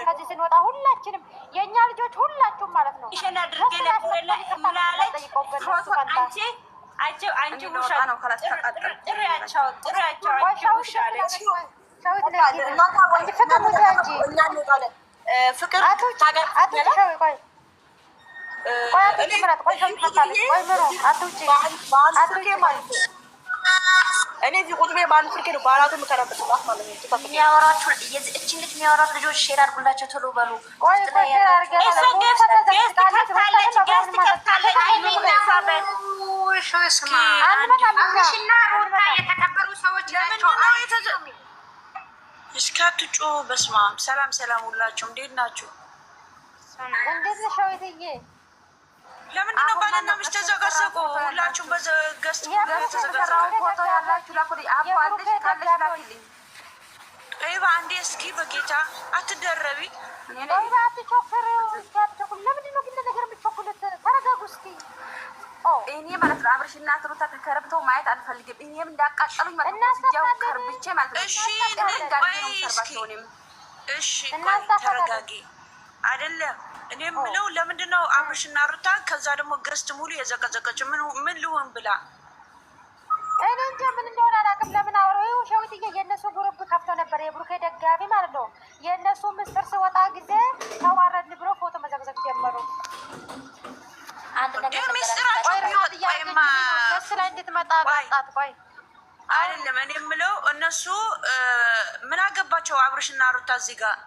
ከዚህ ስንወጣ ሁላችንም የኛ ልጆች ሁላችሁም ማለት ነው ይሄን አድርጌ ለማለት አንቺ ውሻ ነው ጥሪያቸው ፍቅር እኔ እዚህ ቁጥቤ ባል ስልኬ ነው ባላቱ መከራበት ማለት ነው። የሚያወራችሁ እቺ ልጅ የሚያወራት ልጆች ሼር አድርጉላቸው ቶሎ በሉ። እስካትጮ በስመ አብ። ሰላም ሰላም፣ ሁላችሁ እንዴት ናችሁ? እንደዚህ ሸዊትዬ ለምንድን ነው ባልና ሚስት ተዘቀዘቁ? ሁላችሁም በዘገስት ፎቶ ያላችሁ ላኩልኝ። አባልሽ ካለሽ ላኩልኝ። ይባ አንዴ እስኪ በጌታ አትደረቢ። ይባ አትቾክር። ለምንድን ነው ግን ነገር የምትቾክሉት? ተረጋጉ እስኪ። እኔ ማለት ነው አብርሽና ሩታ ተከረብተው ማየት አልፈልግም። እኔም እንዳቃጠሉኝ ማለት ነው ሲያው ከርብቼ ማለት ነው። እሺ ተረጋጊ አይደለም። እኔ የምለው ለምንድን ነው አብርሽና ሩታ ከዛ ደግሞ ገስት ሙሉ የዘቀዘቀችው? ምን ልሆን ብላ እኔ እንጃ ምን እንደሆነ አላውቅም። ለምን አወራው ሸዊትዬ የእነሱ ግሩፕ ከፍቶ ነበር፣ የብሩኬ ደጋፊ ማለት ነው። የእነሱ ምስጢር ሲወጣ ጊዜ ተዋረድን ብሎ ፎቶ መዘግዘግ ጀመሩ። አንድ ነገር ምስጢራቸው ይወጣይማ ደስ ላይ እንድትመጣ ጣጣት ቆይ አይደለም። እኔ የምለው እነሱ ምን አገባቸው አብርሽና ሩታ እዚህ ጋር?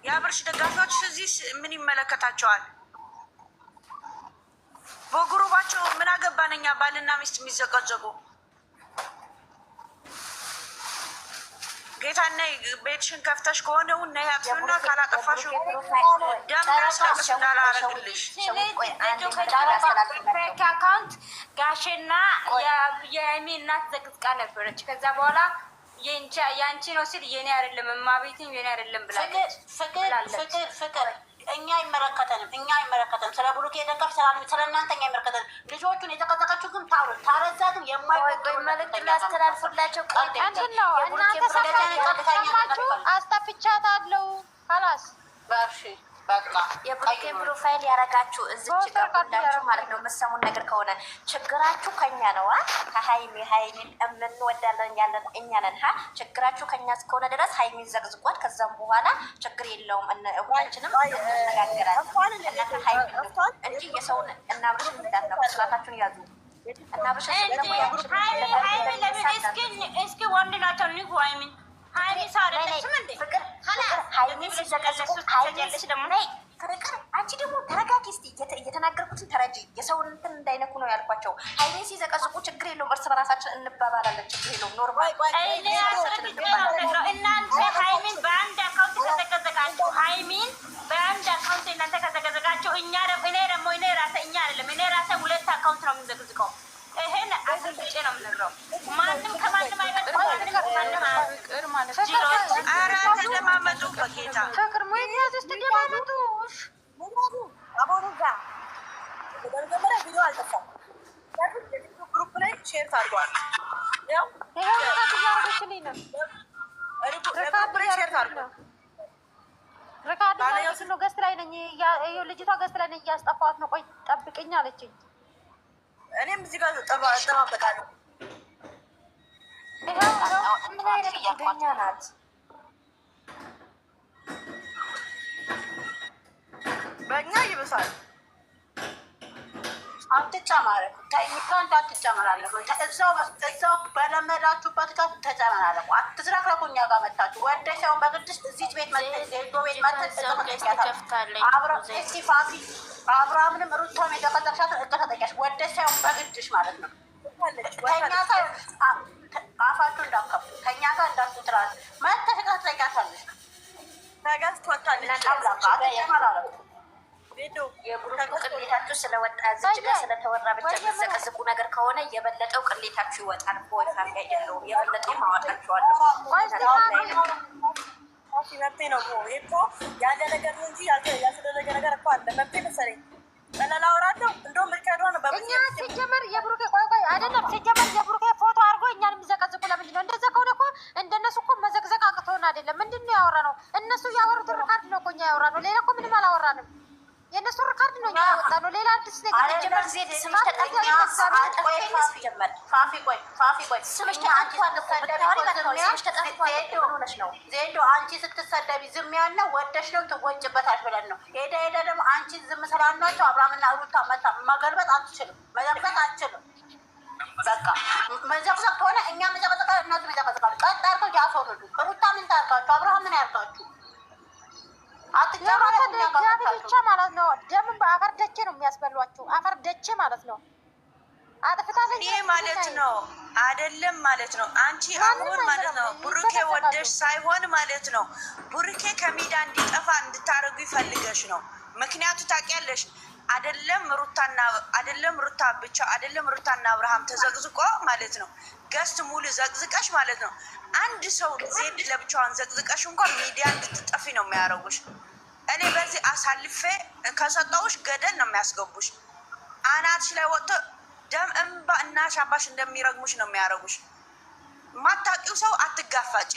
የአብርሽ ደጋፊዎች እዚህ ምን ይመለከታቸዋል? በግሩባቸው ምን አገባን እኛ ባልና ሚስት የሚዘቀዘቁ? ጌታና ቤትሽን ከፍተሽ ከሆነ ነይ አክሲዮና ካላጠፋሽ ደምናሳሽ እንዳላረግልሽ አካውንት ጋሼና የሀይሚ እናት ዘቅዝቃ ነበረች። ከዛ በኋላ የአንቺ ነው ሲል የኔ አይደለም እማቤቴም የኔ አይደለም ብላለች። ፍቅር እኛ አይመለከተንም። ስለ ብሩክ የደጋፍ ስለ እናንተ እኛ አይመለከተንም። ልጆቹን የተቀዘቀችው ግን ታረዛ ግን የማይቆይ መልዕክት ላስተላልፉላቸው። እንትን ነው እናንተ ሰማችሁ? አስጠፍቻታለሁ ካላስ በርሺ በቃ የብሩኬን ፕሮፋይል ያረጋችሁ እዚች ጋር ማለት ነው። የምትሰሙን ነገር ከሆነ ችግራችሁ ከኛ ነው። ከሀይሚ የምንወዳለን ያለን እኛ ነን። ችግራችሁ ከኛ እስከሆነ ድረስ ሀይሚን ዘግዝቋት። ከዛም በኋላ ችግር የለውም ሁላችንም እንነጋገራለን። እንጂ የሰውን እናብርሽ እንዳትነኩ። ስርዓታችሁን ያዙ። እናብርሽ እስኪ ወንድ ናቸው ንጉ ሀይሚን አንቺ ደግሞ ተረጋጊ እስኪ። እየተናገርኩትን ተረጂ። የሰውን እንትን እንዳይነኩ ነው ያልኳቸው። ሀይሚን ሲዘቀዝቁ ችግር የለውም፣ እርስ በራሳችን እንባባላለን። ችግር የለውም፣ ኖርማል። እናንተ ሀይሚን በአንድ አካውንት ከተዘቀዘቃችሁ ሀይሚን በአንድ አካውንት እናንተ ከተዘቀዘቃችሁ እኔ ራሴ እኛ አይደለም እኔ ራሴ ሁለት አካውንት ነው የምንዘቅዝቀው። ይሄን አስልጭ ነው የምነግረው። ማንም ከማንም አይበልጥም። ተደማመጡ በጌታ ፍቅር ሞይኛት ውስጥ ደማመጡ አቦሩጋ በመጀመሪያ ቪዲዮ አልጠፋም። ግሩፕ ላይ ሼር ታርጓል። ያው ያደረግልኝ ነው ሪካርድ ነው። ገስት ላይ ነኝ። ልጅቷ ገስት ላይ ነኝ፣ እያስጠፋት ነው። ቆይ ጠብቅኝ አለችኝ። እኔም እዚህ ጋር ጠባበቃለሁ። ምን አይነት ጉደኛ ናት? በእኛ ይብሳል። አትጨማረቁ። ታይሚካንት አትጨመራለሁ። እዛው በለመዳችሁበት ጋር ተጨመራለሁ። አትዝረክረኩ። እኛ ጋር መታችሁ ወደ ሰውን በግድስ እዚች ቤት አብርሃምንም ሩታም የተቀጠቅሻትን እቀ ተጠቂያሽ ወደ ሳይሆን በግድሽ ማለት ነው። ከኛ ጋር አፋችሁ እንዳከቡ ከኛ ጋር እንዳትጥራል መተሽ እቀ ተጠቂያታለሽ። የብሩክ ቅሌታችሁ ስለወጣ እዚች ጋር ስለተወራ ብቻ የሚዘቀዝቁ ነገር ከሆነ የበለጠው ቅሌታችሁ ይወጣል። ቦይፋም አይደለውም። የበለጠው ማወጣችኋለሁ። መብቴ ነው እኮ ያለ ነገር ነው እንጂ ያልተደረገ ነገር እኮ አለ። መብቴ መሰለኝ ቀላል አወራለሁ። እንደውም ምልከዶ ነው እኛ ሲጀመር የብሩኬ ቆይ አይደለም። ሲጀመር የብሩኬ ፎቶ አድርጎ እኛን የሚዘቀዝቁ ለምንድን ነው? እንደዛ ከሆነ እኮ እንደነሱ እኮ መዘቅዘቅ አቅቶን አይደለም። ምንድን ነው ያወራነው? እነሱ ያወሩት ሪካርድ ነው እኮ እኛ ያወራነው። ሌላ እኮ ምንም አላወራንም። የእነሱ ሪካርድ ነው እኛ ያወጣነው። ሌላ አዲስ ነገር ጀመር ዜድ ስምሽ ተጠቅኛ ዜዶ አንቺ ስትሰደቢ ዝም ያልነው ወደሽ ነው ትወጭበታል ብለን ነው። ሄደ ደግሞ አንቺ ዝም ስላልናቸው አብርሃምና ሩታ መገልበጥ አትችልም፣ መዘቅዘቅ አትችልም። በቃ መዘቅዘቅ ከሆነ እኛ መዘቅዘቅ እነሱ ይዘቅዘቃሉ። ቀጥ አድርገው ያስወርዱ። ሩታ ምን ታርጋችሁ? አብርሃም ምን ያርጋችሁ? ደጋቢ ብቻ ማለት ነው። ደምን በአፈር ደቼ ነው የሚያስበሏችሁ። አፈር ደቼ ማለት ነው። አጥፍታለች ይሄ ማለት ነው አይደለም ማለት ነው። አንቺ አሁን ማለት ነው ቡሩኬ ወደሽ ሳይሆን ማለት ነው ቡሩኬ ከሚዲያ እንዲጠፋ እንድታረጉ ይፈልገሽ ነው። ምክንያቱ ታውቂያለሽ አይደለም ሩታ ብቻ አይደለም ሩታና አብርሃም ተዘቅዝቆ ማለት ነው ገስት ሙሉ ዘቅዝቀሽ ማለት ነው አንድ ሰው ዜድ ለብቻዋን ዘቅዝቀሽ እንኳን ሚዲያ እንድትጠፊ ነው የሚያረጉሽ። እኔ በዚህ አሳልፌ ከሰጠውሽ ገደል ነው የሚያስገቡሽ። አናትሽ ላይ ወጥቶ ደም እንባ እና ሻባሽ እንደሚረግሙሽ ነው የሚያረጉሽ። ማታውቂው ሰው አትጋፋጪ።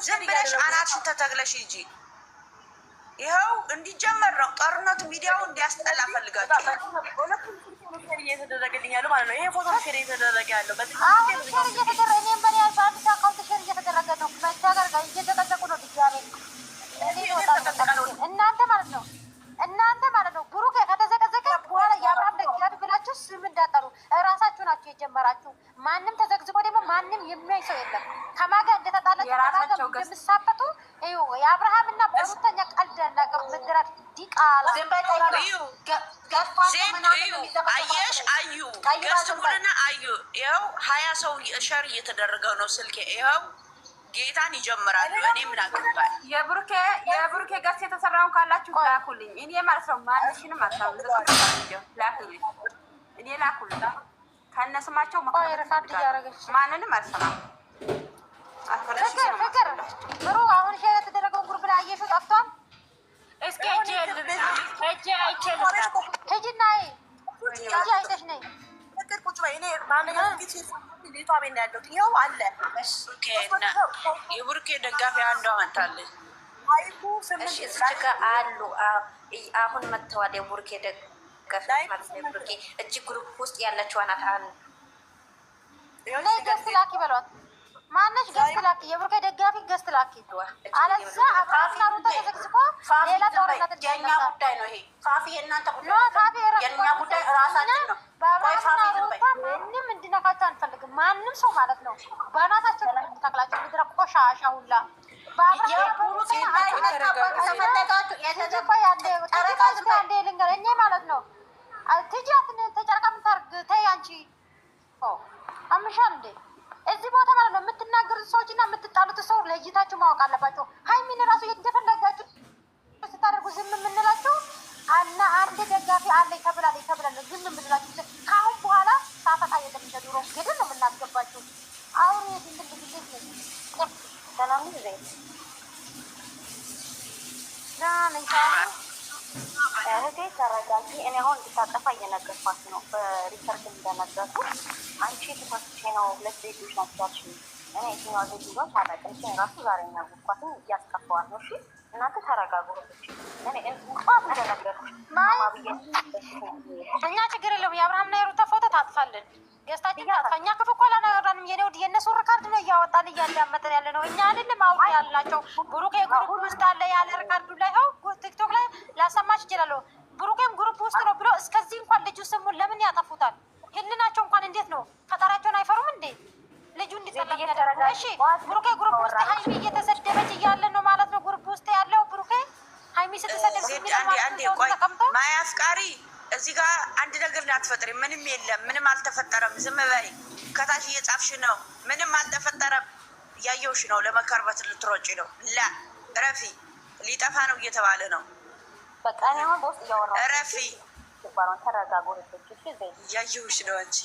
ዝም ብለሽ አናትሽን ተተግለሽ ሂጂ። ይኸው እንዲጀመር ነው ጦርነቱ። ሚዲያው እንዲያስጠላ ፈልጋችሁ እየተደረገልኝ ያለው ማለት ነው። ይሄ ፎቶ ሼር እየተደረገ ያለው እኔም በኔ በአዲስ አካውንት ሼር እየተደረገ ነው። መቻገር ጋር እየተጠቀቁ ነው። ድጋሜ እናንተ ማለት ነው ብሩኬ ከተዘቀዘቀ በኋላ የአብርሃም ደጋፊ ብላችሁ ስም እንዳጠሩ እራሳችሁ ናችሁ የጀመራችሁ። ማንም ተዘቅዝቆ ደግሞ ማንም የሚያይ ሰው የለም። ከማጋ እንደተጣላችሁ የምሳበጡ የአብርሃምና በሩተኛ ቀልድ ያናገሩ ምድራት ዲቃላ አየሽ አዩ ገስሙልና አዩ ይኸው 20 ሰው ሸር እየተደረገ ነው ስልኬ። ይኸው ጌታን ይጀምራሉ። እኔ ምን አገባኝ? የብሩኬ ገስ የተሰራውን ካላችሁ ላኩልኝ። እኔ ማለት ነው ማንሽንም አታውቁ ላኩልኝ። እኔ ላኩልኝ ከነስማቸው ማንንም አልሰማም። ፍቅር ብሩ አሁን ሼር የተደረገው ጉርብ ላይ አየሽው ጠፍቷል። እስኪ ሂጂ ሂጂና ሂጂ አይተሽ ነይ። ፍቅር ቁጭ በይ። እኔ ባንኛ ቤቷ ቤት ነው ያለሁት። ይኸው አለ የቡርኬ ደጋፊ አንዷ መታለች። እዚህ ጋር አሉ አሁን መጥተዋል። የቡርኬ ደጋፊ ማለት ነው። ቡርኬ እጅ ግሩፕ ውስጥ ያለችው ናት። ገስት ላኪ በሏት። ማነሽ ገስት ላኪ? የቡርኬ ደጋፊ ገስት ላኪ። አለዛ አብራና ሩታ ተዘግዝቆ ሌላ ጦርነት የኛ ጉዳይ ነው። ይሄ ካፊ የእናንተ ጉዳይ የኛ ጉዳይ ራሳችን ነው። በአብራና ሩታ ምንም እንዲነካቸው አንፈልግም። ማንም ሰው ማለት ነው በእናታቸው ተክላቸው ምድረ ቆሻሻ ሁላ ልንገር እኔ ማለት ነው ትጃትን ተጨርቃ ምታርግ ተይ አንቺ አምሻል እንዴ እዚህ ቦታ ማለት ነው የምትናገሩት ሰዎች እና የምትጣሉት ሰው ለይታችሁ ማወቅ አለባቸው። ሀይሚን ራሱ እንደፈለጋችሁ ስታደርጉ ዝም የምንላችሁ እና አንድ ደጋፊ አለኝ ተብላለች ተብላለች ዝም የምንላችሁ ከአሁን በኋላ ሳፈጣ የለም እንደ ድሮ ገድል ነው የምናስገባችሁ። አሁን የድንድል ጊዜ ሰላም ጊዜ እህቴ ተረጋጊ። እኔ አሁን እንድታጠፋ እየነገርኳት ነው። በሪሰርች እንደነገርኩ አንቺ ተሳስቼ ነው 2 ዜዶች ናቸው ያልሽኝ። እኔ የትኛዋ ዜድ ሊሆን አላውቅም። እኔ ራሱ ዛሬ ያወኳትን እያስከፋዋት ነው። እሺ እናንተ ተረጋጉ። እኔ እንኳን እንደነገርኩሽ እኛ ችግር የለውም። የአብርሃምና የሩታ ፎቶ ታጥፋለን። ገስታችን ታጥፋ። እኛ ክፉ እኮ አላደረግንም። የኔ ወዲህ የእነሱ ሪካርድ ነው እያወጣን እያዳመጥን ያለ ነው። እኛ አይደለም አውቅ ያልናቸው። ብሩኬ ግሩፕ ውስጥ አለ ያለ ሪካርዱ ላይ ቲክቶክ ላይ ላሰማች ይችላለሁ። ብሩኬም ግሩፕ ውስጥ ነው ብሎ እስከዚህ እንኳን ልጁ ስሙን ለምን ያጠፉታል? ህልናቸው እንኳን እንዴት ነው? ፈጣሪያቸውን አይፈሩም እንዴ? ልጁ እንዲጠላ ያደረገ። እሺ ብሩኬ ግሩፕ ውስጥ ሀይሚ እየተሰደበች እያለ ነው ማለት ነው። ግሩፕ ውስጥ ያለው ብሩኬ ሀይሚ ስትሰደብ ማያ አፍቃሪ እዚህ ጋር አንድ ነገር እንዳትፈጥሪ። ምንም የለም፣ ምንም አልተፈጠረም። ዝም በይ። ከታች እየጻፍሽ ነው። ምንም አልተፈጠረም። እያየውሽ ነው። ለመከርበት ልትሮጪ ነው። ላ ረፊ ሊጠፋ ነው እየተባለ ነው። በቃ እኔ አሁን በውስጥ እያወራሁ ረፊ ተረጋጉ። እያየውሽ ነው እንጂ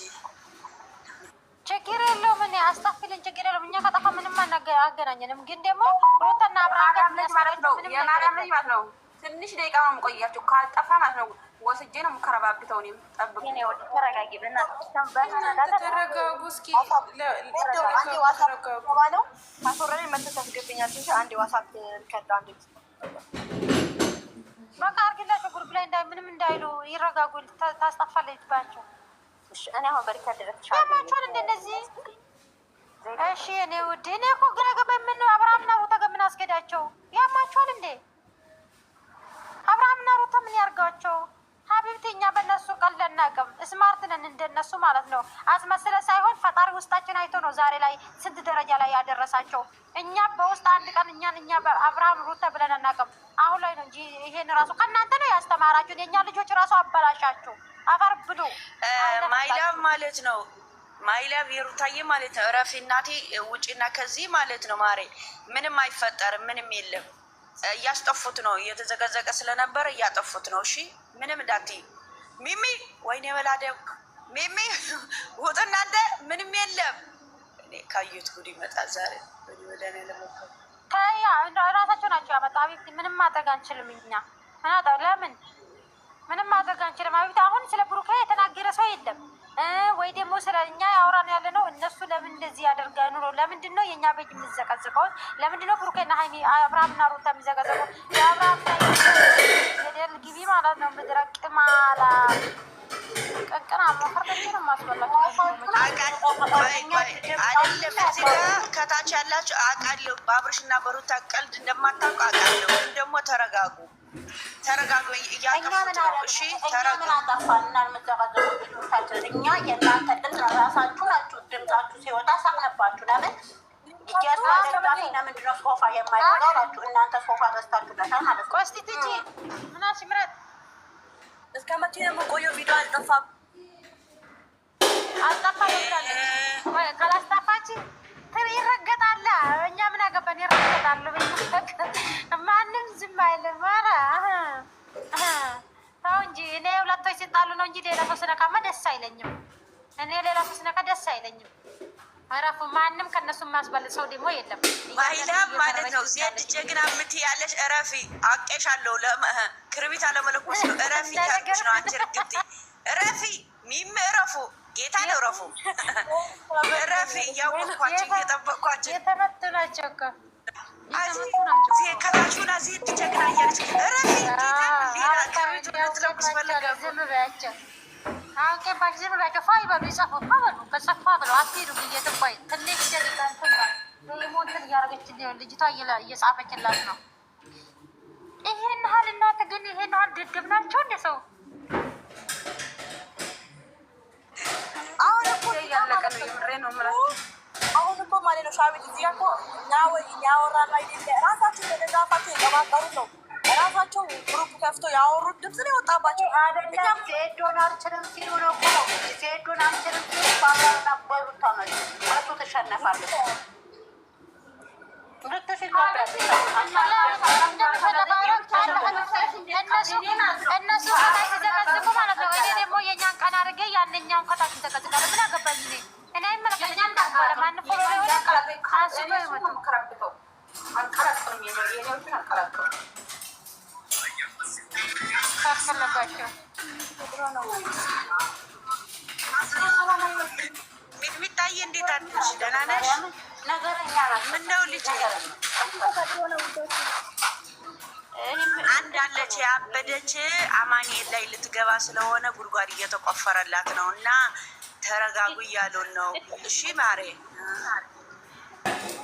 ችግር የለውም። እኔ አስታፍልን ችግር የለውም። እኛ ከጠፋ ምንም አገናኘንም። ግን ደግሞ ሩታና አብርሃም ማለት ነው የማርያም ልጅ ማለት ነው ትንሽ ደቂቃ ነው የምቆያቸው። ካልጠፋ ማለት ነው ወስጄ ነው የምከረባብተው። እኔም ጠብቅ። ተረጋጊ ተረጋጉ። እስኪ ነው ማስወረድ መተት ታስገብኛል እንጂ አንድ ዋሳብ ከዳ አንድ በቃ አርግላቸው ግሩፕ ላይ ምንም እንዳይሉ ይረጋጉ። ታስጠፋለችባቸው። እኔ አሁን በሪከርድ ያማቸውን እንደነዚህ እሺ። እኔ ውድ እኔ እኮ ግራ ገባኝ። ምን አብርሃምና ሩታ ጋር ምን አስገዳቸው? ያማቸውን እንዴ አብርሃምና ሩታ ምን ያርጋቸው? ሀቢብቲ እኛ በእነሱ ቀልድ አናውቅም። ስማርት ነን እንደነሱ ማለት ነው። አስመስለ ሳይሆን ፈጣሪ ውስጣችን አይቶ ነው ዛሬ ላይ ስንት ደረጃ ላይ ያደረሳቸው። እኛ በውስጥ አንድ ቀን እኛ አብርሃም ሩታ ብለን አናውቅም። አሁን ላይ ነው እንጂ ይሄን ራሱ ከእናንተ ነው ያስተማራችሁን። የእኛ ልጆች ራሱ አበላሻችሁ። አፈር ብሉ ማይላብ ማለት ነው። ማይላብ የሩታዬ ማለት ነው። እረፊ እናቴ ውጪና ከዚህ ማለት ነው። ማሬ ምንም አይፈጠርም። ምንም የለም። እያስጠፉት ነው። እየተዘቀዘቀ ስለነበረ እያጠፉት ነው። እሺ ምንም እንዳትዪ ሚሚ። ወይኔ በላደም ሚሚ ውጡ እናንተ። ምንም የለም። እኔ ካዩት ጉድ ይመጣል ዛሬ። ወደኔ ለሞከሩ ታያ ራሳቸው ናቸው ያመጣ። አቤት ምንም ማድረግ አንችልም እኛ። ለምን ምንም ማድረግ አንችልም። አቤት አሁን ስለ ብሩኬ የተናገረ ሰው የለም ወይ ደግሞ ስለ እኛ ያወራን ያለ ነው። እነሱ ለምን እንደዚህ ያደርጋሉ ነው? ለምንድን ነው የእኛ ቤት የምዘቀዝቀው? ለምንድን ነው ብሩኬና ሀይሚ አብርሃምና ሩታ የሚዘቀዝቀው? የአብርሃምና የደል ግቢ ማለት ነው። ምድረቅ ማላ ቀንቀና ፈርተች ነው ማስበላቸው። አይደለም እዚህ ጋር ከታች ያላችሁ አውቃለሁ። በአብርሽና በሩታ ቀልድ እንደማታውቁ አውቃለሁ። ግን ደግሞ ተረጋጉ፣ ተረጋጉ። እያጠፉት ነው። እሺ ተረጋጉ። እኛ የእናንተ ድምፅ ራሳችሁ ናችሁ። ድምፃችሁ ሲወጣ ሳቅነባችሁ። ለምን እያስደጋፊ ለምንድን ነው ሶፋ የማይወጣው ናችሁ? እናንተ ሶፋ ገዝታችሁ ለታል ማለት ነው። ቆስቲ ትጂ ምናሽ ምረት እስከ መቼ ነው የምቆየው? ቪዲዮ አልጠፋም ወይ ካላስጠፋች ይረገጣል። እኛ ምን አገባን? ይረገጣል። ማንም ዝም አይልም። ኧረ ተው እንጂ። እኔ ሁለቶች ሲጣሉ ነው እንጂ ሌላ ሰው ስነካማ ደስ አይለኝም። እኔ ሌላ ሰው ስነካ ደስ አይለኝም። እረፉ። ማንም ከእነሱ የሚያስበልጥ ሰው ደግሞ የለም። ማይላብ ማለት ነው። ዜድ ጀግና የምትያለሽ እረፊ። አቄሻለሁ ክርቢት አለመለኮስ ነው። እረፊ ያልኩሽ ነው። አንቺ ርግብቲ እረፊ። ሚም እረፉ። ጌታ ነው እረፉ። እረፊ። እያወቅኳቸው እየጠበቅኳቸው የተመቱ ናቸው እኮ ከታችሁና ዜድ ጀግና እያለች እረፊ። ሌላ ክርቢቱ ልትለኩስ ፈልገ ዝም በያቸው። አውቄባቸው ዝም ብላቸው። ፋይ በሉ ይጸፉ በሉ በጸፋ ብለው አትሄዱ ብዬ ትባይ ትንሽ ደቂቃ ሞንትን እያደረገች ልጅቷ እየጻፈችላት ነው። ይሄን ያህል እናት ግን ይሄን ያህል ድድብ ናቸው እንደ ሰው። አሁን እኮ እያለቀ ነው። የምሬ ነው የምላችሁ። አሁን እኮ ማለት ነው ሻቢት እዚህ እኮ ያወራና አይደለ ራሳቸው ተደጋፋቸው የቀባጠሩ ነው። ራሳቸው ግሩፕ ከፍቶ ያወሩት ድምፅ ነው የወጣባቸው። አይደለም ዜዶን አልችልም ሲሉ ነው እኮ ዜዶን አልችልም ሲሉ ባባና በሩታ ነው ሁለቱ ተሸነፋለች። እነሱ ከታች ሲዘቀዝቁ ማለት ነው። እኔ ደግሞ የእኛን ቀን አድርጌ ያንኛውን ከታች ይዘቀዝቃሉ። ምን አገባኝ እኔ እኔ አይመለከተኝም። ማን ፎሎ ሆነ አንስቶ ይመጡ ካስፈለጋቸው ሚጥሚጣዬ እንዴት አለሽ? ደህና ነሽ? ምነው ልጅ አንድ አለች ያበደች አማኑኤል ላይ ልትገባ ስለሆነ ጉድጓድ እየተቆፈረላት ነው እና ተረጋጉ እያሉን ነው። እሺ ማሬ።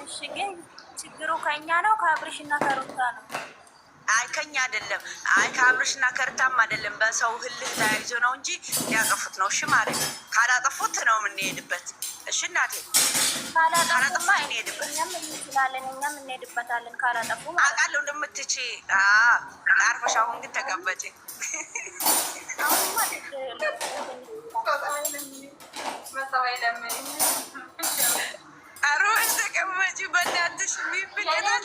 እሺ ግን ችግሩ ከኛ ነው ከአብርሽና ከሩታ ነው? አይ ከኛ አይደለም። አይ ከአብርሽና ከሩታም አይደለም። በሰው ህልህ ተያይዞ ነው እንጂ ያጠፉት ነው። እሺ ማሬ። ካላጠፉት ነው የምንሄድበት። እሺ እናቴ ካላጠፉማ እንሄድበት። እኛም እንችላለን፣ እኛም እንሄድበታለን። ካላጠፉ አውቃለሁ እንደምትችይ። አርፈሽ አሁን ግን ተቀመጪ። አሮን ተቀመጪ በእናትሽ። ሚብልታል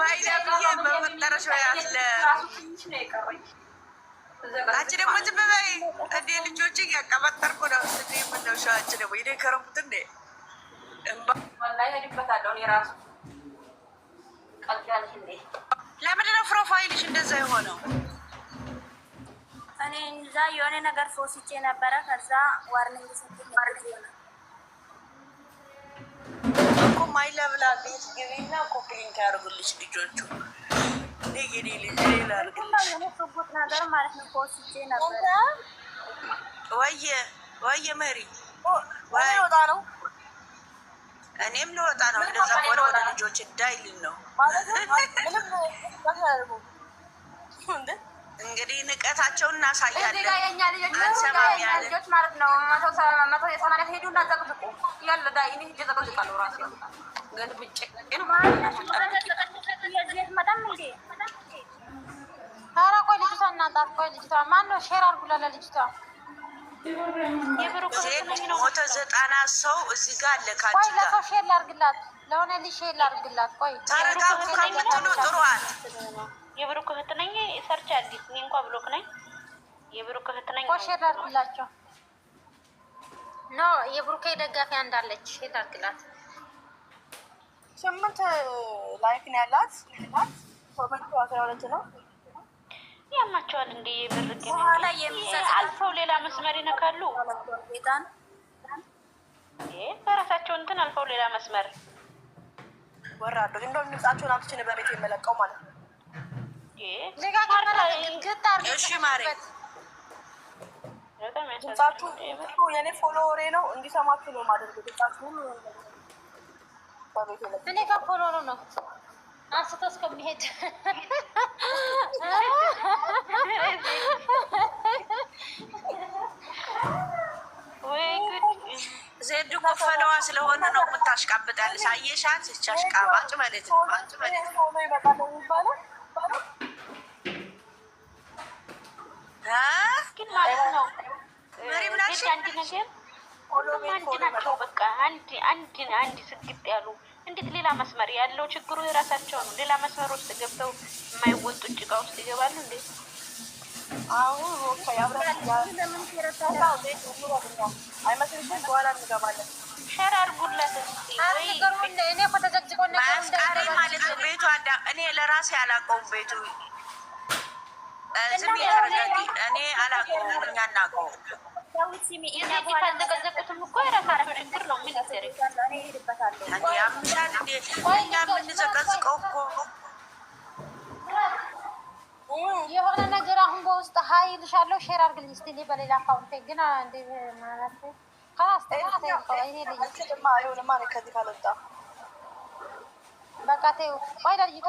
ማይዳብዬ በመጠረሻው ያለ አንቺ ደግሞ ዝም በይ እንዴ! ልጆች እያቀበጠርኩ ነው። ስ ምነው ሸዋች ደግሞ ይኔ ከረሙት እንዴ ሄድበታለሁ እኔ ራሱ። ለምንድነው ፕሮፋይልሽ እንደዛ ነው። እኔ እዛ የሆነ ነገር ፎስቼ ነበረ። ከዛ ዋርኒንግ ሰጥቼ እኮ ማይለብላ ቤት ግቢና ኮፒሊንግ ያደርጉልሽ ልጆቹ። ንግዲ ልጅ ሌላ አድርግልሽ ነገር ማለት ነው። ፎስቼ ነበረ። ወየ መሪ ወይ ወጣ ነው። እኔም ልወጣ ነው። እንደዛ ከሆነ ወደ ልጆች እንዳይልን ነው ማለት ነው። ምንም እንግዲህ ንቀታቸውን እናሳያለን። እዚህ ጋር የኛ ልጆች ማለት ነው 180 ሄዱ እና ዘቅዝቁ ያለ ዳይ እኔ ሄጄ ዘቅዝቃለሁ ራሴ ግን ብጭ ግን ኧረ ቆይ ልጅቷ እናንጣት። ቆይ ልጅቷ ማነው ሼር አድርጉላ ለልጅቷ ሞተ 90 ሰው እዚህ ጋር አለ። ካንቺ ቆይ ለሰው ሼር ላድርግላት፣ ለሆነ ልጅ ሼር ላድርግላት። ቆይ ታረጋጉ ከምትሉ ጥሩዋል። የብሩክ እህት ነኝ። ሰርች አዲስ እኔ እንኳን ብሎክ ነኝ። የብሩክ እህት ነኝ። ቆይ ሼር ላድርግላቸው። ኖ የብሩክ ደጋፊ እንዳለች ሼር ላድርግላት። 8 ላይክ ነው ያላት። ኮሜንቱ 12 ነው። ያማቸዋል እንዴ ብርቅ በኋላ የሚሰጥ አልፈው ሌላ መስመር ይነካሉ። ጌታን በራሳቸው እንትን አልፈው ሌላ መስመር ወራዶ እንደው ንጻቸውን አምጥቼ ነበር ቤት የመለቀው ማለት ነው። እሺ ማሬ ድምጻችሁ የኔ ፎሎወሬ ነው እንዲሰማችሁ ነው የማደርገው። ድምጻችሁ ሁሉ እኔ ጋር ፎሎወር ነው አንስቶ እስከሚሄድ ዜድ ኮፈለዋ ስለሆነ ነው የምታሽቃብጣለች። አየሻት? አሽቃባጭ ማለት ነው። ግን ማለት ነው መሪምናሽ አንድ ነገር አንድ ናቸው። በቃ አንድ ስግጥ ያሉ እንዴት ሌላ መስመር ያለው ችግሩ የራሳቸው ነው። ሌላ መስመር ውስጥ ገብተው የማይወጡ ጭቃ ውስጥ ይገባሉ እንዴ? አሁን አይመስልሽም? በኋላ እንገባለን። ሸር አድርጉለት እኔ እኮ ተዘግዝቆ ማስቃሪ ማለት ነው። ቤቱ እኔ ለራሴ አላውቀውም። ቤቱ ዝም ያደረጋል። እኔ አላውቀውም። እኛ እናውቀውም። ካልተቀዘቁትም እኮ የራሳቸው ችግር ነው። ምን ይደረጋል? ያምሻል እንዴ? እኛ የምንዘቀዝቀው እኮ የሆነ ነገር አሁን በውስጥ ሀይ ልሻለሁ። ሼር አድርግልኝ እስኪ እኔ በሌላ አካውንቴ ግን እንደ ማለት ከዚህ ካልወጣ በቃ ተይው። ቆይ ለልጅቷ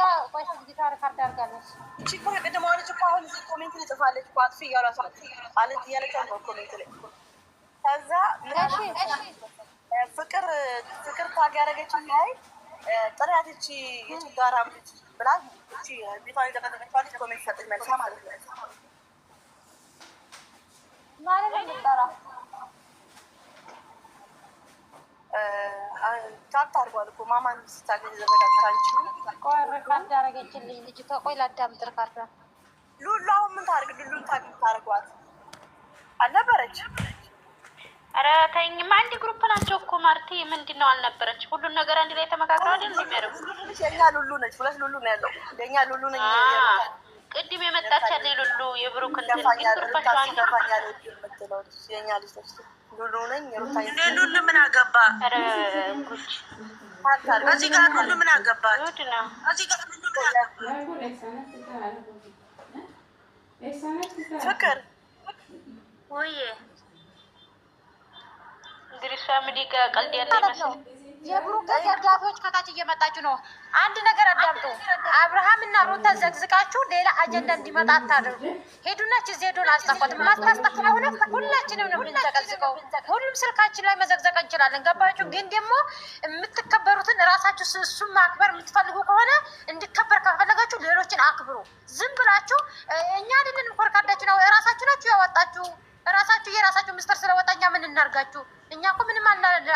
ሪካርድ አድርጋለች። እቺ እኮ የቅድመ ልጅ እኮ አሁን እዚህ ኮሜንት ላይ ጽፋለች እኮ አጥፊ እያሏት አለት እያለች ነው ኮሜንት ላይ። ከዛ ፍቅር ታግ ያደረገችው ላይ ጥሪያት እቺ የችጋራ ልጅ ብላ እቺ ቤቷን የዘቀዘቀችዋለች ኮሜንት ሰጠች መልሳ ማለት ነው። ማለት ነው የሚጠራ ታፕ አድርጓል እኮ ማማን ስታገኝ ዘረጋግታ አንቺ ቆይ ሪካርድ ያደረገችልኝ ልጅቷ። ቆይ ላዳምጥ ሪካርድ። ሉሉ አሁን ምን ታርግ? ሉሉን ታርጓት አልነበረች? ኧረ ተይኝማ። አንድ ግሩፕ ናቸው እኮ ማርቲ። ምንድን ነው አልነበረች? ሁሉን ነገር አንድ ላይ ተመካክረው አይደል የሚያደርጉት? የኛ ሉሉ ነች። ሁለት ሉሉ ነው ያለው። የኛ ሉሉ ነኝ። ቅድም የመጣች ያለ ሉሉ የብሩክ እንትን ግሩፓቸው አንድ የምትለው የኛ ልጅ ነች። ሉሉ ነኝ። ሉሉ ምን አገባ? ኧረ ጉድ! እዚህ ጋር ሉሉ ምን አገባት? ጉድ ነው። እዚህ ጋር ሉሉ ምን አገባት? ፍቅር ወይ እንግዲህ ፋሚሊ ጋር ቀልድ ያለ ይመስል የብሩክ ደጋፊዎች ከታች እየመጣችሁ ነው። አንድ ነገር አዳምጡ። አብርሃም እና ሩታ ዘግዝቃችሁ ሌላ አጀንዳ እንዲመጣ አታድርጉ። ሄዱና ዜዶን አስጠፏት። ማስታስጠፍ ከሆነ ሁላችንም ነው የምንዘቀዝቀው። ሁሉም ስልካችን ላይ መዘግዘቅ እንችላለን። ገባችሁ? ግን ደግሞ የምትከበሩትን እራሳችሁ እሱን ማክበር የምትፈልጉ ከሆነ እንዲከበር ከፈለጋችሁ ሌሎችን አክብሩ። ዝም ብላችሁ እኛ አይደለንም እኮ ሪካርዳችሁ ነው እራሳችሁ ናችሁ ያወጣችሁ። እራሳችሁ የራሳችሁ ምስጢር ስለወጣ እኛ ምን እናርጋችሁ? እኛ እኮ ምንም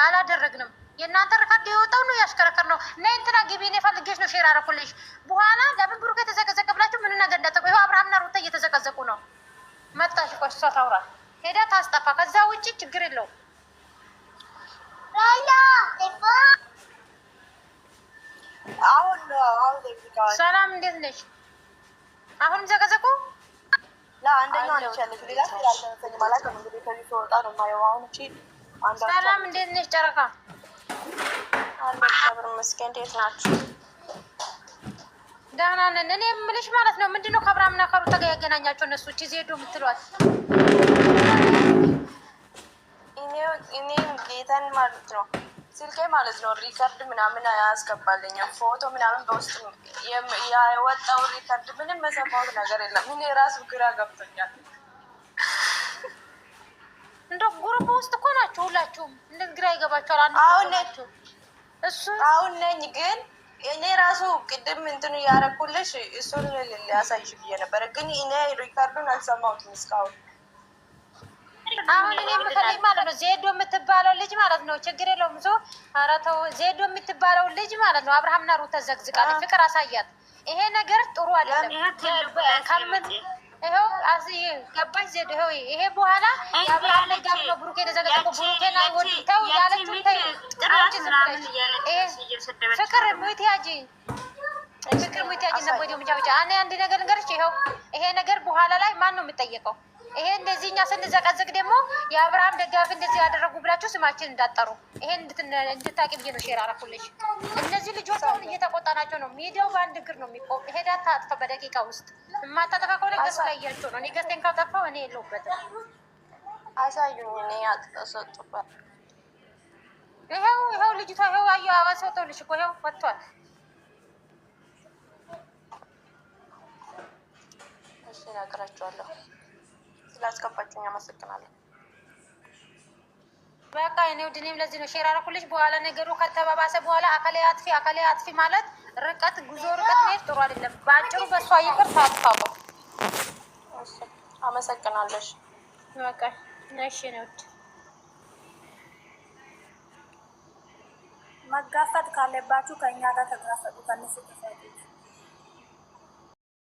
አላደረግንም። የእናንተ ሪካርድ የወጣው ነው ያሽከረከር ነው። ነይ እንትና ግቢ፣ እኔ ፈልጌሽ ነው ሼር አደረኩልሽ። በኋላ ለምን ብሩክ የተዘቀዘቀ ብላችሁ ምን ነገር እንዳጠቁ። ይኸው አብርሃምና ሩታ እየተዘቀዘቁ ነው። መጣሽ እኮ እሷ ታውራ ሄዳ ታስጠፋ። ከዛ ውጭ ችግር የለውም። ሰላም እንዴት ነሽ? አሁንም ዘቀዘቁ። ለአንደኛው ነች ያለች ሌላ ያልተነሰኝ ማለት ነው። እንግዲህ ከዚህ ተወጣ ነው የማየው። አሁን እቺ ሰላም እንዴት ነሽ ጨረቃ? አለ ክብር መስገን። እንዴት ናችሁ? ደህና ነን። እኔ የምልሽ ማለት ነው ምንድነው ከአብርሃምና ከሩታ ጋር ያገናኛቸው እነሱ እቺ ዜዶ የምትሏት? እኔም ጌታን ማለት ነው ስልኬ ማለት ነው ሪከርድ ምናምን አያስገባልኝም። ፎቶ ምናምን በውስጥ ያወጣው ሪከርድ ምንም መሰማሁት ነገር የለም። እኔ ራሱ ግራ ገብቶኛል። እንደው ጉሩፕ ውስጥ እኮ ናችሁ ሁላችሁም። እንደዚህ ግራ ይገባችኋል። አሁን ነኝ ግን እኔ ራሱ ቅድም እንትን እያደረኩልሽ እሱን ሊያሳይሽ ብዬ ነበረ፣ ግን እኔ ሪከርዱን አልሰማሁትም እስካሁን። አሁን እኔ የምፈልግ ማለት ነው ዜዶ የምትባለው ልጅ ማለት ነው ችግር የለውም ዞ ኧረ ተው ዜዶ የምትባለው ልጅ ማለት ነው አብርሃምና ሩታ ዘግዝቃለች። ፍቅር አሳያት። ይሄ ነገር ጥሩ አይደለም። ይኸው ገባሽ ዜዶ ይኸው ይሄ በኋላ የአብርሃም ጋር ነው ብሩኬን ዘገዘቀው ብሩኬን አይወድተው ያለችው ፍቅር ሙቲያጂ ፍቅር ሙቲያጂ ነው ወዲው ምጫውጫ እኔ አንድ ነገር ልንገርሽ። ይኸው ይሄ ነገር በኋላ ላይ ማን ነው የሚጠየቀው? ይሄ እንደዚህ እኛ ስንዘቀዘቅ ደግሞ የአብርሃም ደጋፊ እንደዚህ ያደረጉ ብላችሁ ስማችን እንዳጠሩ ይሄን እንድታቂ ብዬ ነው ሼር አደረኩልሽ። እነዚህ ልጆች አሁን እየተቆጣናቸው ነው። ሚዲያው በአንድ እግር ነው የሚቆም። ሄዳ ታጥፋ በደቂቃ ውስጥ የማታጠፋ ከሆነ ገስ ላይ እያቸው ነው። እኔ ገስቴን ካጠፋው እኔ የለሁበትም። አሳዩኝ። እኔ ያጥሰጥፋል። ይኸው ልጅቷ ይኸው አዩ አባስ ወጥቶልሽ እኮ ይኸው ወጥቷል። እሺ እነግራቸዋለሁ። ስላስገባችሁኝ አመሰግናለሁ። በቃ እኔ ወድኔም ለዚህ ነው ሼር አደረኩልሽ። በኋላ ነገሩ ከተባባሰ በኋላ አካሌ አጥፊ ማለት ርቀት ጉዞ ርቀት መሄድ ጥሩ አይደለም። በአጭሩ በእሷ ይቅር ታጥፋው። አመሰግናለሽ። በቃ እሺ ነው። መጋፈጥ ካለባችሁ ከእኛ ጋር ተጋፈጡ። ከነሱ ተፋቱ።